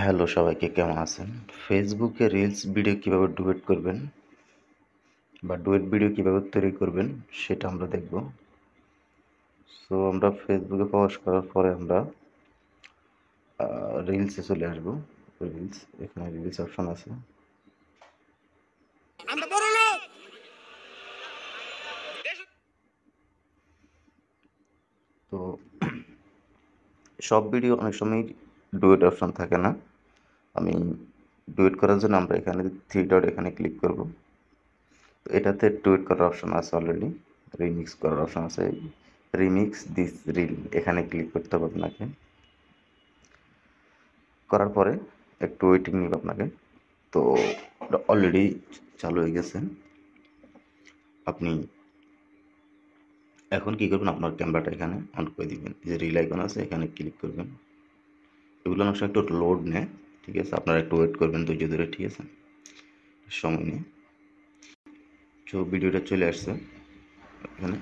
Hello সবাইকে, কেমন আছেন? ফেসবুকে রিলস ভিডিও কিভাবে ডুয়েট করবেন বা ডুয়েট ভিডিও কিভাবে তৈরি করবেন সেটা আমরা দেখব। সো আমরা ফেসবুকে প্রবেশ করার পরে আমরা রিলসে চলে আসব। রিলস, এখানে রিলস অপশন আছে। তো সব ভিডিও অনেক সময় ডুয়েট অপশন থাকে না। আমি ডুয়েট করার জন্য আমরা এখানে থ্রি ডট এখানে ক্লিক করব। তো এটাতে ডুয়েট করার অপশন আছে অলরেডি, রিমিক্স করার অপশন আছে। রিমিক্স দিস রিল এখানে ক্লিক করতে হবে আপনাকে। করার পরে একটু ওয়েটিং নিবে আপনাকে। তো অলরেডি চালু হয়ে গেছে। আপনি এখন কি করবেন, আপনার ক্যামেরাটা এখানে অন করে দিবেন। যে রিল আইকন আছে এখানে ক্লিক করবেন। এগুলো অনেক সময় একটু লোড নেয়, ঠিক আছে? আপনারা একটু ওয়েট করবেন ধৈর্য ধরে, ঠিক আছে? সময় নিয়ে। তো ভিডিওটা চলে আসছে এখানে।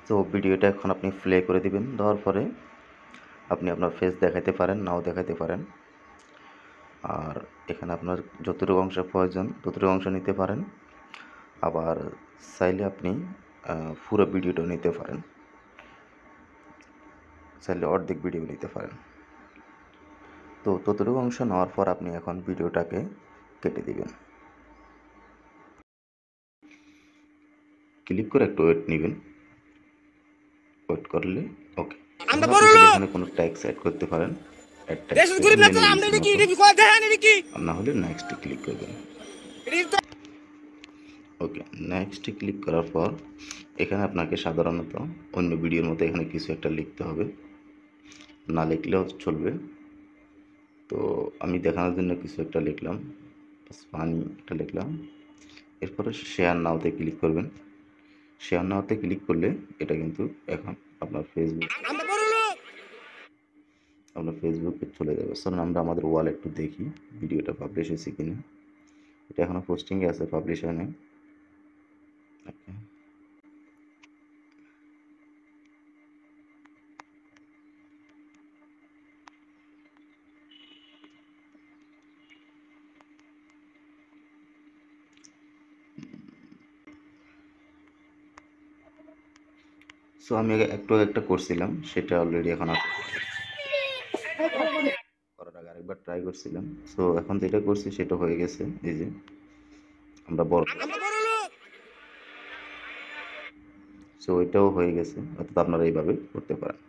তো ভিডিওটা এখন আপনি প্লে করে দিবেন। দেওয়ার পরে আপনি আপনার ফেস দেখাতে পারেন, নাও দেখাতে পারেন। আর এখানে আপনার যতটুকু অংশ প্রয়োজন ততটুকু অংশ নিতে পারেন। আবার চাইলে আপনি পুরো ভিডিওটাও নিতে পারেন, চাইলে অর্ধেক ভিডিও নিতে পারেন। তো ততটুকু অংশ নেওয়ার পর আপনি এখন ভিডিওটাকে কেটে দিবেন। ক্লিক করে একটু ওয়েট নেবেন। ওয়েট করলে ওকে। এখানে কোনো ট্যাক্স অ্যাড করতে পারেন। অ্যাড ট্যাক্স না হলে নেক্সটে ক্লিক করবেন। ওকে, নেক্সটে ক্লিক করার পর এখানে আপনাকে সাধারণত অন্য ভিডিওর মতো এখানে কিছু একটা লিখতে হবে, না লিখলেও চলবে। তো আমি দেখানোর জন্য কিছু একটা লিখলাম, পানি একটা লিখলাম। এরপরে শেয়ার নাওতে ক্লিক করবেন। শেয়ার নাওতে ক্লিক করলে এটা কিন্তু এখন আপনার ফেসবুকে চলে যাবে। চলুন আমরা আমাদের ওয়ালে একটু দেখি ভিডিওটা পাবলিশ হয়েছে কিনা। এটা এখনও পোস্টিংয়ে আছে, পাবলিশ হয় নাই। ওকে, সো আমি একটু একটা করছিলাম, সেটা অলরেডি এখন করার আগে আরেকবার ট্রাই করছিলাম। সো এখন যেটা করছি সেটা হয়ে গেছে। এই যে আমরা বড়, সো এটাও হয়ে গেছে। অর্থাৎ আপনারা এইভাবে করতে পারেন।